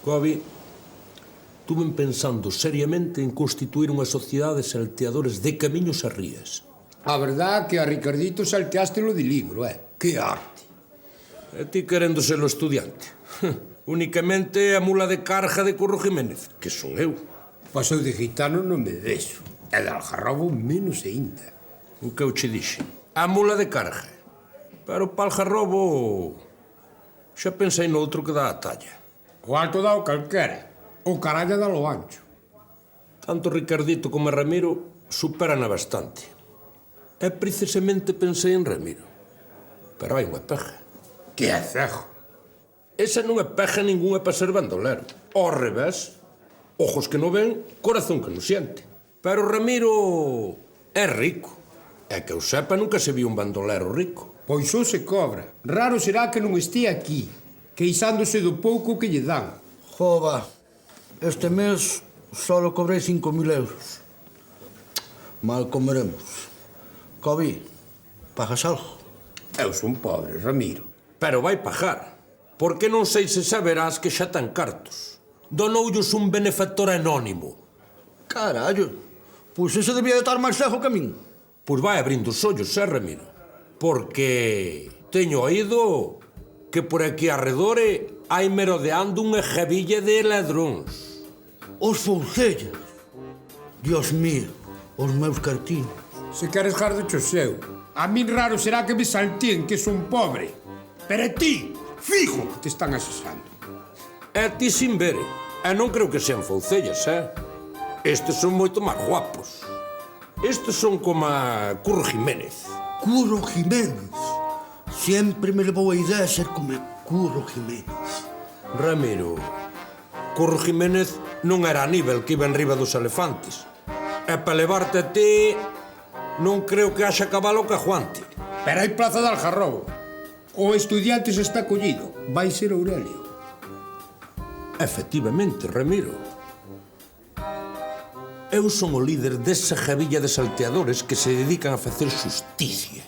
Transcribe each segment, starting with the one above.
Cobi, tuve pensando seriamente en constituir unha sociedade de salteadores de camiños e rías. A verdad que a Ricardito salteástelo de libro, Que arte. E ti querendo ser o estudiante. Únicamente a mula de carga de Curro Jiménez, que son eu. Pois eu de gitano non me vexo. E de Algarrobo menos ainda. O que eu che dixe? A mula de carga. Pero para Algarrobo xa pensei noutro que dá a talla. O alto dá o calquera. O caralla dá lo ancho. Tanto Ricardito como Ramiro superan bastante. E precisamente pensei en Ramiro. Pero hai unha pega. Que é cejo. Esa non é pega ningunha para ser bandolero. Ao revés, ojos que non ven, corazón que non siente. Pero Ramiro é rico. É que eu sepa nunca se viu un bandolero rico. Pois xo se cobra. Raro será que non estea aquí, queixándose do pouco que lle dan. Jova, este mes solo cobrei 5.000 euros. Mal comeremos. Cobi, pagas algo? Eu son pobre, Ramiro. Pero vai pagar. Porque non sei se saberás que xa tan cartos. Donoullos un benefactor anónimo. Carallo, pois ese debía de estar máis lejos que a min. Pois vai abrindo os ollos, Ramiro? Porque teño oído que por aquí arredore hai merodeando unha jabilla de ladróns. Os foucellas. Dios mío, os meus cartinos. Se queres gardo cho seu. A min raro será que me salteen que son pobre. Pero a ti, fijo que te están asesando. E ti sin ver. E non creo que sean foucellas, Estes son moito máis guapos. Estes son como a Curro Jiménez. Curro Jiménez. Sempre me levou a idea de ser como Curro Jiménez. Ramiro, Curro Jiménez non era Aníbal que iba en riba dos elefantes. E para levarte a ti, non creo que haxa cabalo que aguante. Pero hai plaza de Algarrobo. O estudiante se está collido. Vai ser Aurelio. Efectivamente, Ramiro. Eu son o líder desa jabilla de salteadores que se dedican a facer xusticia,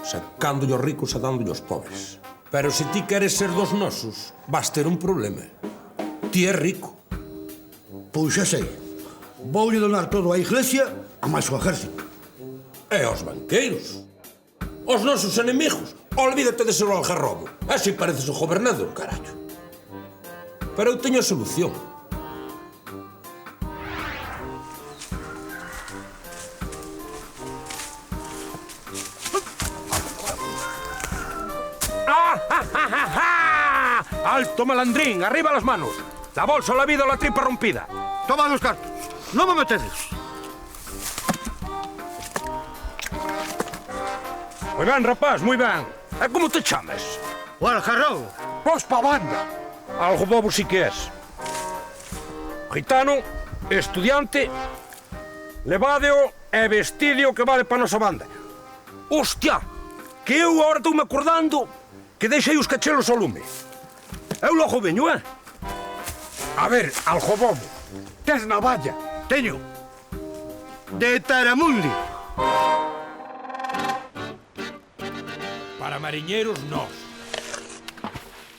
sacándolle os ricos e dándolle aos pobres. Pero se ti queres ser dos nosos, vas ter un problema. Ti é rico. Pois xa sei. Voulle donar todo á iglesia a máis o exército. E aos banqueiros. Os nosos enemigos. Olvídate de ser o Algarrobo. Así pareces o gobernador, carallo. Pero eu teño a solución. ¡Alto, malandrín! ¡Arriba las manos! La bolsa, la vida o la tripa rompida. Toma os cartos. Non me metedes. Moi ben, rapaz, moi ben. E como te chamas? O Algarrobo. Pois pa banda. Algo bobo si que és. Gitano, estudiante, levádeo e vestidio que vale pa nosa banda. Hostia, que eu agora estou me acordando que deixei os cachelos ao lume. Eu logo veño, A ver, Algarrobo, tes navalla? Teño. De Taramundi. Para mariñeiros, nós.